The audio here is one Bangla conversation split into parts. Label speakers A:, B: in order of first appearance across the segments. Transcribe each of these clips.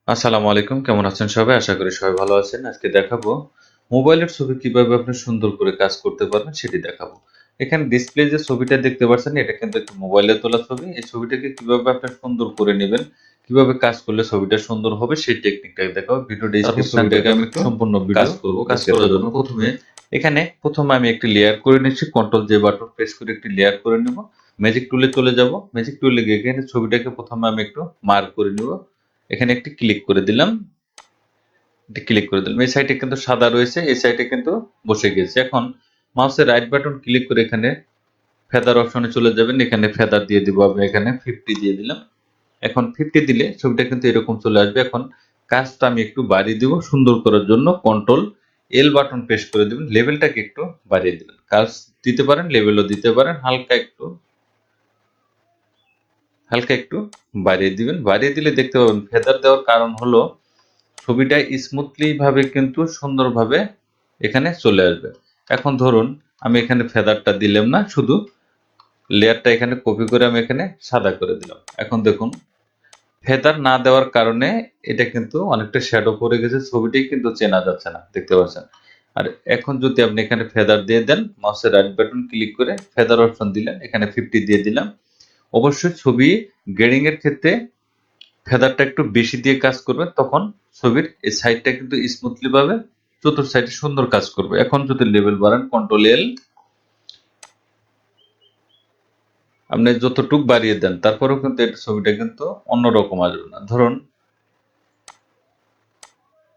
A: আসসালামু আলাইকুম, কেমন আছেন সবাই? আশা করি সবাই ভালো আছেন। আজকে দেখাবো মোবাইলের ছবি কিভাবে আপনি সুন্দর করে কাজ করতে পারবেন সেটি দেখাবো। এখানে ডিসপ্লে যে ছবিটা দেখতে পাচ্ছেন এটা কিন্তু একটা মোবাইলে তোলা ছবি। এই ছবিটাকে কিভাবে আপনি সুন্দর করে নেবেন, কিভাবে কাজ করলে ছবিটা সুন্দর হবে সেই টেকনিকটা দেখাবো। ভিডিও ডেসক্রিপশন থেকে আমি একটু সম্পূর্ণ কাজ করব। কাজ করার জন্য প্রথমে আমি একটি লেয়ার করে নিচ্ছি। কন্ট্রোল জে বাটন প্রেস করে একটি লেয়ার করে নেব। ম্যাজিক টুলে চলে যাব। ম্যাজিক টুলে গিয়ে এখানে ছবিটাকে প্রথমে আমি একটু মার্ক করে নেব। এখানে একটি ক্লিক করে দিলাম। এই সাইডে কিন্তু সাদা রয়েছে, এই সাইডে কিন্তু বসে গেছে। এখন মাউসের রাইট বাটন ক্লিক করে এখানে ফেদার অপশনে চলে যাবেন। এখানে ফেদার দিয়ে দিব, আমি এখানে 50 দিয়ে দিলাম। এখন 50 দিলে ছবিটা কিন্তু এরকম চলে আসবে। এখন কাজটা আমি একটু বাড়িয়ে দিব সুন্দর করার জন্য। কন্ট্রোল এল বাটন প্রেস করে দিবেন, লেভেলটাকে একটু বাড়িয়ে দিবেন। কাজ দিতে পারেন, লেভেলও দিতে পারেন, হালকা একটু বাড়িয়ে দিবেন। বাড়িয়ে দিলে দেখতে পাবেন ফেদার দেওয়ার কারণ হলো ছবিটা স্মুথলি ভাবে কিন্তু সুন্দরভাবে এখানে চলে আসবে। এখন ধরুন আমি এখানে ফেদারটা দিলাম না, শুধু লেয়ারটা এখানে কপি করে আমি এখানে সাদা করে দিলাম। এখন দেখুন ফেদার না দেওয়ার কারণে এটা কিন্তু অনেকটা শ্যাডো পড়ে গেছে, ছবিটাই কিন্তু চেনা যাচ্ছে না, দেখতে পাচ্ছেন। আর এখন যদি আপনি এখানে ফেদার দিয়ে দেন, মাউসের রাইট বাটন ক্লিক করে ফেদার অপশন দিলেন, এখানে 50 দিয়ে দিলাম। অবশ্যই ছবি গ্রেডিং এর ক্ষেত্রে ফেদারটা একটু বেশি দিয়ে কাজ করবেন, তখন ছবির এই সাইডটা কিন্তু স্মুথলি ভাবে চতুর্থ সাইডে সুন্দর কাজ করবে। এখন যদি লেভেল বাড়ান, কন্ট্রোল এল, আপনি যতটুক বাড়িয়ে দেন তারপরেও কিন্তু এই ছবিটা কিন্তু অন্যরকম আসবে না। ধরুন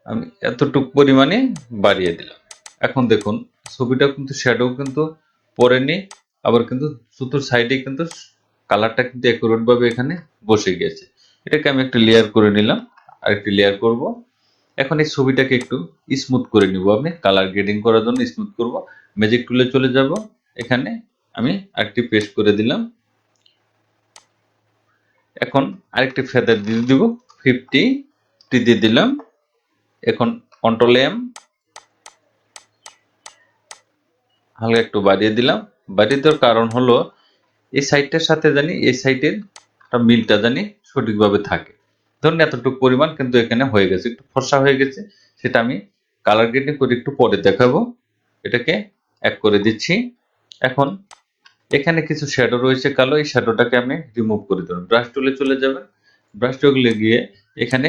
A: আমি এতটুক পরিমাণে বাড়িয়ে দিলাম। এখন দেখুন ছবিটা কিন্তু শ্যাডো কিন্তু পড়েনি, আবার কিন্তু চতুর্থ সাইডে কিন্তু কালারটা কিন্তু একুরেট ভাবে এখানে বসে গিয়েছে। এটাকে আমি একটা লেয়ার করে নিলাম, আর একটি লেয়ার করব। এখন এই ছবিটাকে একটু স্মুথ করে নিব। আমি কালার গ্রেডিং করার জন্য স্মুথ করব। ম্যাজিক টুলে চলে যাব, এখানে আমি আরেকটি পেস্ট করে দিলাম। এখন আরেকটি ফেদার দিয়ে দিব, 50 দিয়ে দিলাম। এখন কন্ট্রোল এম, হালকা একটু বাড়িয়ে দিলাম। বাড়িয়ে দেওয়ার কারণ হলো এই সাইডটার সাথে জানি এই সাইডের মিলটা জানি সঠিকভাবে থাকে। ধরুন এতটুকু পরিমাণ কিন্তু এখানে হয়ে গেছে, একটু ফর্সা হয়ে গেছে, সেটা আমি কালার গ্রেডিং করে একটু পরে দেখাবো। এটাকে এক করে দিচ্ছি। এখন এখানে কিছু শ্যাডো রয়েছে কালো, এই শ্যাডোটাকে আমি রিমুভ করে দেবো। ব্রাশ টুলে চলে যাবেন, ব্রাশ টুলে গিয়ে এখানে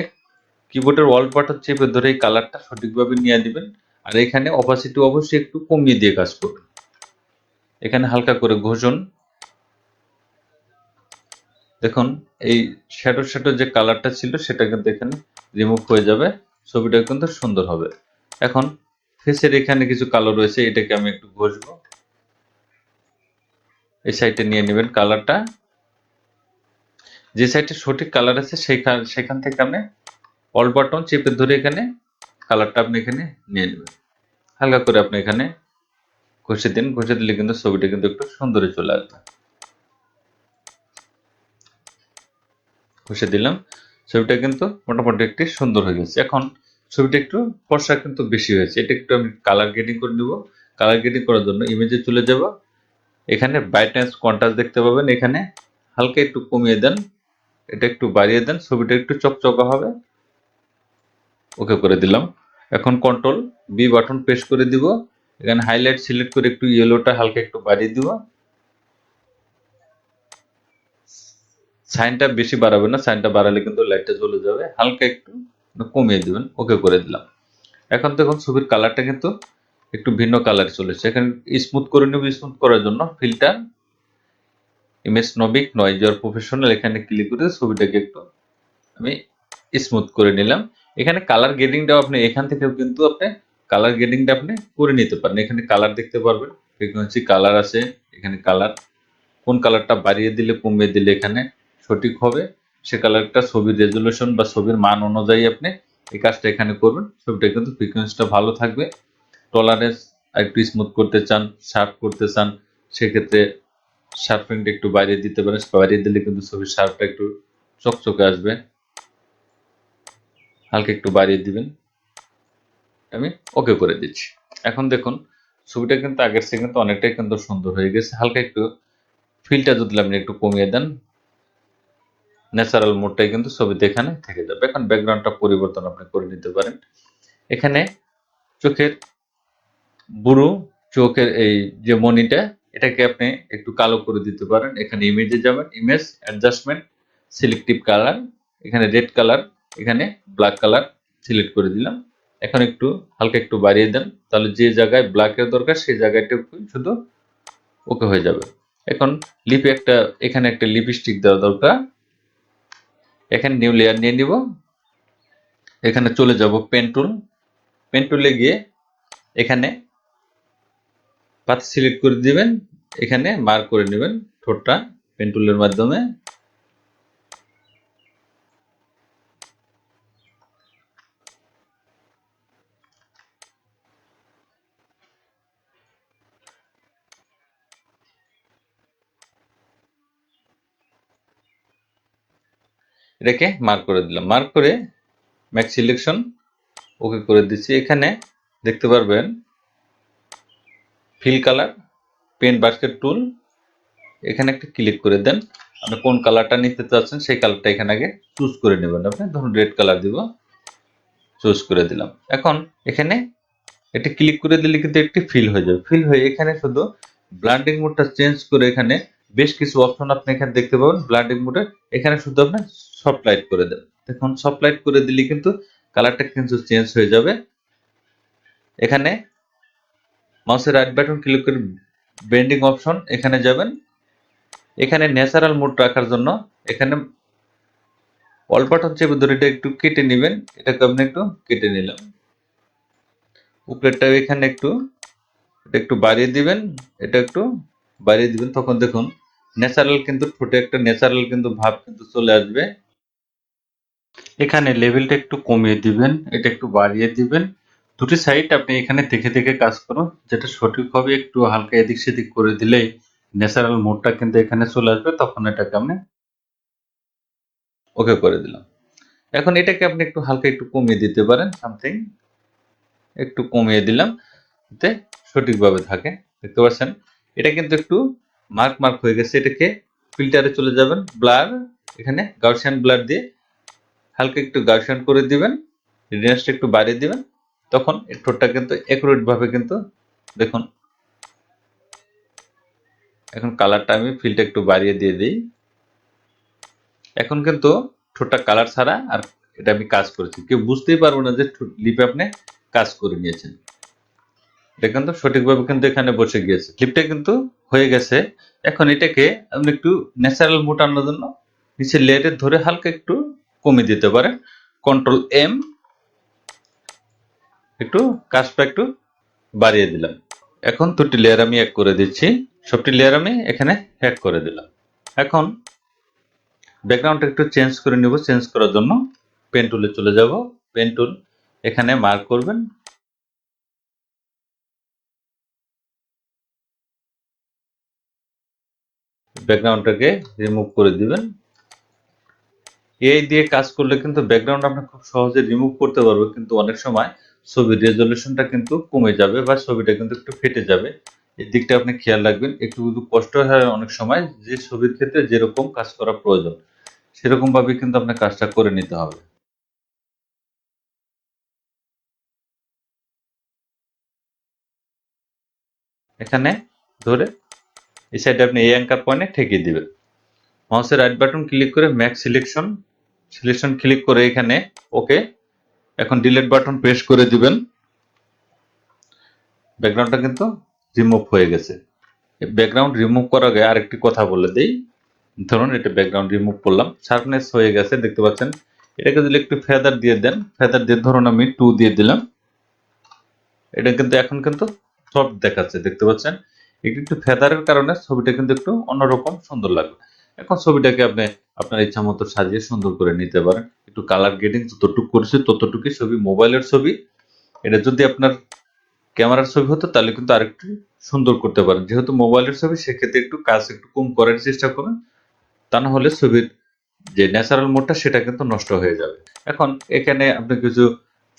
A: কিবোর্ডের অল বাটন চেপে ধরে এই কালারটা সঠিকভাবে নিয়ে দিবেন। আর এখানে অপাসিটি অবশ্যই একটু কমিয়ে দিয়ে কাজ করবেন। এখানে হালকা করে ঘষুন। দেখুন এই শ্যাডো যে কালারটা ছিল সেটা কিন্তু এখানে রিমুভ হয়ে যাবে, ছবিটা কিন্তু সুন্দর হবে। এখন ফেসের এখানে কিছু কালো রয়েছে, এটাকে আমি একটু ঘষবো। এই সাইডে নিয়ে নেবেন কালারটা, যে সাইডে সঠিক কালার আছে সেখান থেকে আপনি অল বাটন চেপে ধরে এখানে কালারটা আপনি এখানে নিয়ে নেবেন। হালকা করে আপনি এখানে ঘষে দিন, ঘষে দিলে কিন্তু ছবিটা কিন্তু একটু সুন্দরই চলে আসবে। ঘষে দিলাম, ছবিটা কিন্তু মোটামুটি একটি সুন্দর হয়ে গেছে। এখন ছবিটা একটু ফর্সা কিন্তু বেশি হয়েছে, এটা একটু আমি কালার গ্রেডিং করে নেব। কালার গ্রেডিং করার জন্য ইমেজে চলে যাব, এখানে ব্রাইটনেস কন্ট্রাস্ট দেখতে পাবেন, এখানে হালকা একটু কমিয়ে দেন, এটা একটু বাড়িয়ে দেন, ছবিটা একটু চকচকা হবে। ওকে করে দিলাম। এখন কন্ট্রোল বি বাটন প্রেস করে দিব, এখানে হাইলাইট সিলেক্ট করে একটু ইয়েলোটা হালকা একটু বাড়িয়ে দিব। সাইনটা বেশি বাড়াবে না, সাইনটা বাড়ালে কিন্তু লাইটটা জ্বলে যাবে। হালকা একটু কমিয়ে দিবেন, ওকে করে দিলাম। এখন দেখুন ছবির কালারটা কিন্তু একটু ভিন্ন কালার চলেছে। এখানে স্মুথ করে নেব, স্মুথ করার জন্য ফিল্টার ইমেজ নবিক নয়েজ প্রফেশনাল, এখানে ক্লিক করে ছবিটাকে একটু আমি স্মুথ করে নিলাম। এখানে কালার গ্রেডিংটাও আপনি এখান থেকেও কিন্তু আপনি কালার গ্রেডিংটা আপনি করে নিতে পারেন। এখানে কালার দেখতে পারবেন, ফ্রিকোয়েন্সি কালার আছে, এখানে কালার কোন কালারটা বাড়িয়ে দিলে কমিয়ে দিলে এখানে সঠিক হবে সে কালারটা ছবির রেজুলেশন বা ছবির মান অনুযায়ী আপনি এই কাজটা এখানে করবেন। ছবিটা কিন্তু ফ্রিকোয়েন্সিটা ভালো থাকবে। টলারেন্স আর একটু স্মুথ করতে চান, শার্প করতে চান, সেক্ষেত্রে শার্পিংটা একটু বাড়িয়ে দিতে পারেন। বাড়িয়ে দিলে কিন্তু ছবির শার্পটা একটু চকচকে আসবে। হালকা একটু বাড়িয়ে দিবেন, আমি ওকে করে দিচ্ছি। এখন দেখুন ছবিটা কিন্তু আগের থেকে কিন্তু অনেকটাই কিন্তু সুন্দর হয়ে গেছে। হালকা একটু ফিলটা যদি আপনি একটু কমিয়ে দেন, ন্যাচারাল মোডটাই কিন্তু ছবিতে এখানে থেকে যাবে। এখন ব্যাকগ্রাউন্ডটা পরিবর্তন আপনি করে নিতে পারেন। এখানে চোখের বুড়ো, চোখের এই যে মনিটা, এটাকে আপনি একটু কালো করে দিতে পারেন। এখানে ইমেজে যাবেন, ইমেজ অ্যাডজাস্টমেন্ট, সিলেক্টিভ কালার, এখানে রেড কালার, এখানে ব্ল্যাক কালার সিলেক্ট করে দিলাম। এখন একটু হালকা একটু বাড়িয়ে দেন, তাহলে যে জায়গায় ব্ল্যাকের দরকার সেই জায়গাটা শুধু ওকে হয়ে যাবে। এখন লিপে এখানে একটা লিপস্টিক দেওয়া দরকার। এখানে নিউ লেয়ার নিয়ে নিব, এখানে চলে যাব পেন টুল, পেন টুলে গিয়ে এখানে পাত সিলেক্ট করে দিবেন, এখানে মার্ক করে নেবেন ঠোঁটটা পেন টুলের মাধ্যমে। এটাকে মার্ক করে দিলাম, মার্ক করে ম্যাক্স সিলেকশন ওকে করে দিচ্ছি। এখানে দেখতে পারবেন ফিল কালার, পেন বাস্কেট টুল, এখানে একটা ক্লিক করে দেন। আপনি কোন কালারটা নিতে চাচ্ছেন সেই কালারটা এখানে আগে চুজ করে নেবেন। আপনি ধরুন রেড কালার দিব, চুজ করে দিলাম। এখন এখানে এটা ক্লিক করে দিলে কিন্তু একটি ফিল হয়ে যাবে। ফিল হয়ে এখানে শুধু ব্লান্ডিং মোডটা চেঞ্জ করে এখানে বেশ কিছু অপশন আপনি এখানে দেখতে পাবেন। ব্লান্ডিং মোডে এখানে শুধু আপনি সফট লাইট করে দেন। দেখুন সফট লাইট করে দিলে কিন্তু কালারটা কিন্তু চেঞ্জ হয়ে যাবে। এখানে মাউসের রাইট বাটন ক্লিক করে বেন্ডিং অপশন এখানে যাবেন। এখানে ন্যাচারাল মোড রাখার জন্য এখানে অল বাটন চেপে ধরে এটা একটু কেটে নেবেন। এটাকে আপনি একটু কেটে নিলাম। উপরেরটা এখানে একটু এটা একটু বাড়িয়ে দিবেন, এটা একটু বাড়িয়ে দিবেন। তখন দেখুন ন্যাচারাল কিন্তু ঠোঁটে একটা ন্যাচারাল কিন্তু ভাব কিন্তু চলে আসবে। এখানে লেভেলটা একটু কমিয়ে দিবেন, এটা একটু বাড়িয়ে দিবেন। দুটি সাইড আপনি এখানে দেখে দেখে কাজ করুন, যেটা সঠিক হবে। একটু হালকা এদিক সেদিক করে দিলেই ন্যাচারাল মোডটা কিন্তু এখানে চলে আসবে। তখন এটাকে আপনি ওকে করে দিলাম। এখন এটাকে আপনি একটু হালকা একটু কমিয়ে দিতে পারেন, সামথিং একটু কমিয়ে দিলাম যাতে সঠিকভাবে থাকে। দেখতে পাচ্ছেন এটা কিন্তু একটু মার্ক মার্ক হয়ে গেছে। এটাকে ফিল্টারে চলে যাবেন, ব্লার, এখানে গাউসিয়ান ব্লার দিয়ে হালকা একটু গাউসিয়ান করে দিবেন, রেঞ্জটা একটু বাড়িয়ে দিবেন। তখন এই ঠোঁটটা কিন্তু একুরেট ভাবে কিন্তু দেখুন। এখন কালারটা আমি ফিলটা একটু বাড়িয়ে দিয়ে দিই। এখন কিন্তু ঠোঁটটা কালার ছাড়া আর এটা আমি কাজ করেছি, কেউ বুঝতেই পারবো না যে লিপে আপনি কাজ করে নিয়েছেন। এটা কিন্তু সঠিকভাবে কিন্তু এখানে বসে গিয়েছে, ক্লিপটা কিন্তু হয়ে গেছে। এখন এটাকে আপনি একটু ন্যাচারাল মোড আনার জন্য নিচে লেয়ারে ধরে হালকা একটু কমিয়ে দিতে পারেন। কন্ট্রোল এম, একটু কাজটা একটু বাড়িয়ে দিলাম। এখন দুটি লেয়ার আমি এক করে দিচ্ছি, সবটি লেয়ার আমি এখানে হ্যাক করে দিলাম। এখন ব্যাকগ্রাউন্ডটা একটু চেঞ্জ করে নিব। চেঞ্জ করার জন্য পেন টুলে চলে যাব, পেন টুল এখানে মার্ক করবেন, ব্যাকগ্রাউন্ডটাকে রিমুভ করে দিবেন। এই দিয়ে কাজ করলে কিন্তু ব্যাকগ্রাউন্ড আপনি খুব সহজে রিমুভ করতে পারবে, কিন্তু অনেক সময় ছবির রেজলিউশনটা কিন্তু কমে যাবে বা ছবিটা কিন্তু একটু ফেটে যাবে। এই দিকটা আপনি খেয়াল রাখবেন। একটু কষ্ট হয় অনেক সময়, যে ছবির ক্ষেত্রে যেরকম কাজ করা প্রয়োজন সেরকম ভাবে কিন্তু আপনার কাজটা করে নিতে হবে। এখানে ধরে এই সাইডে আপনি এই অ্যাঙ্কার পয়েন্টে ঠেকিয়ে দিবেন। মাউসের রাইট বাটন ক্লিক করে ম্যাক্স সিলেকশন, সিলেকশন ক্লিক করে এখানে ওকে। এখন ডিলিট বাটন প্রেস করে দিবেন। ব্যাকগ্রাউন্ডটা কিন্তু রিমুভ হয়ে গেছে। ব্যাকগ্রাউন্ড রিমুভ করার আগে আরেকটি কথা বলে দেই। ধরুন এটা ব্যাকগ্রাউন্ড রিমুভ করলাম, শার্পনেস হয়ে গেছে দেখতে পাচ্ছেন। এটাকে যদি একটু ফেদার দিয়ে দেন, ফেদার দিয়ে ধরুন আমি 2 দিয়ে দিলাম। এটা কিন্তু এখন কিন্তু সফট দেখাচ্ছে দেখতে পাচ্ছেন। একটু ফেদারের কারণে ছবিটা কিন্তু একটু অন্যরকম সুন্দর লাগবে। এখন ছবিটাকে আপনি আপনার ইচ্ছা মতো সাজিয়ে সুন্দর করে নিতে পারেন। একটু কালার গ্রেডিং যতটুকু করেছে ততটুকুই ছবি, মোবাইলের ছবি। এটা যদি আপনার ক্যামেরার ছবি হতো তাহলে কিন্তু আরেকটু সুন্দর করতে পারেন। যেহেতু মোবাইলের ছবি সেক্ষেত্রে একটু কাজ একটু কম করার চেষ্টা করুন, তা না হলে ছবির যে ন্যাচারাল মোডটা সেটা কিন্তু নষ্ট হয়ে যাবে। এখন এখানে আপনি কিছু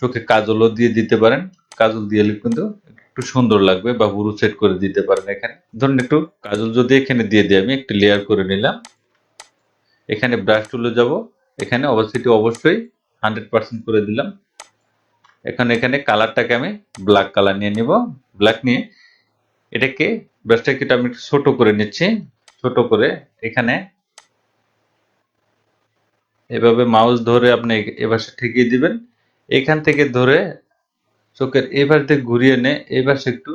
A: চোখে কাজলও দিয়ে দিতে পারেন। কাজল দিয়ে কিন্তু একটু সুন্দর লাগবে, বা ব্রু সেট করে দিতে পারেন। এখানে ধরুন একটু কাজল যদি এখানে দিয়ে দিই, আমি একটু লেয়ার করে নিলাম। এখানে ব্রাশ টুলে যাব, এখানে অপাসিটি অবশ্যই 100% করে দিলাম। এখন এখানে কালারটাকে আমি ব্ল্যাক কালার নিয়ে নিব। ব্ল্যাক নিয়ে এটাকে ব্রাশটাকে আমি একটু ছোট করে নিচ্ছি। ছোট করে এখানে এভাবে মাউস ধরে আপনি এবার ঠেকিয়ে দিবেন। এখান থেকে ধরে চোখের এবার থেকে ঘুরিয়ে এনে এবার একটু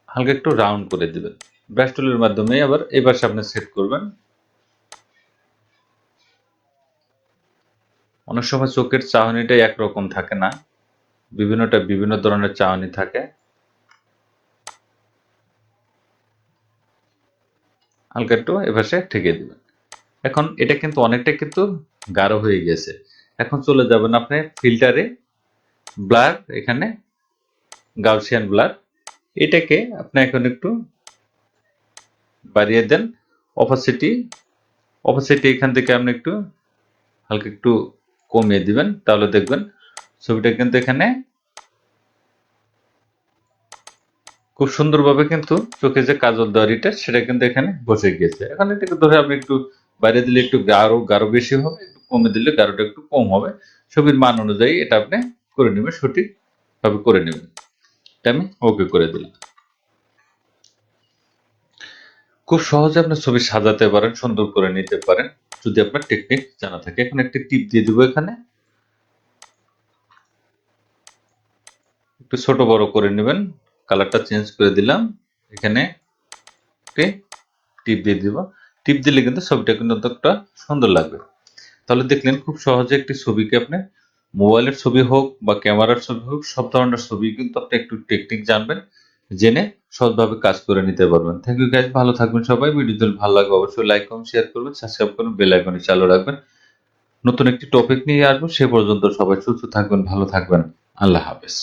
A: হালকা একটু রাউন্ড করে দিবেন। ব্রাশ টুলের মাধ্যমে আবার এবার আপনি সেট করবেন। অনেক সময় চোখের চাহনিটাই একরকম থাকে না, বিভিন্ন ধরনের চাহনি থাকে। হালকা একটু এপাশে ঠেকিয়ে দিবেন। এখন এটা কিন্তু অনেকটা কিন্তু গাঢ় হয়ে গেছে। এখন চলে যাবেন আপনি ফিল্টারে, ব্লার, এখানে গাউসিয়ান ব্লার, এটাকে আপনি এখন একটু বাড়িয়ে দেন। অপাসিটি অপাসিটি এখান থেকে আপনি একটু হালকা একটু কমিয়ে দিবেন, তাহলে দেখবেন ছবিটা কিন্তু এখানে খুব সুন্দরভাবে কিন্তু চোখে যে কাজল দেওয়ারিটা সেটা কিন্তু এখানে বসে গিয়েছে। এখন এটাকে ধরে আপনি একটু বাইরে দিলে একটু গাঢ় বেশি হবে, একটু কমে দিলে গাঢ়টা একটু কম হবে। ছবির মান অনুযায়ী এটা আপনি করে নেবেন, সঠিকভাবে করে নেবেন। এটা আমি ওকে করে দিলাম। খুব সহজে আপনি ছবি সাজাতে পারেন, সুন্দর করে নিতে পারেন যদি আপনার টেকনিক জানা থাকে। এখন একটি টিপ দিয়ে দিব, এখানে একটু ছোট বড় করে নেবেন, কালারটা চেঞ্জ করে দিলাম। এখানে একটি টিপ দিয়ে দিব। টিপ দিলে কিন্তু ছবিটা কিন্তু একটা সুন্দর লাগবে। তাহলে দেখলেন খুব সহজে একটি ছবিকে আপনি, মোবাইলের ছবি হোক বা ক্যামেরার ছবি হোক, সব ধরনের ছবি কিন্তু আপনি একটু টেকনিক জানবেন, জেনে সহজভাবে কাজ করে নিতে পারবেন। থ্যাংক ইউ গাইস, ভালো থাকবেন সবাই। ভিডিও যদি ভালো লাগে অবশ্যই লাইক কমেন্ট শেয়ার করবেন, সাবস্ক্রাইব করবেন, বেল আইকনে চালু রাখবেন। নতুন একটি টপিক নিয়ে আসবো, সে পর্যন্ত সবাই সুস্থ থাকবেন, ভালো থাকবেন। আল্লাহ হাফেজ।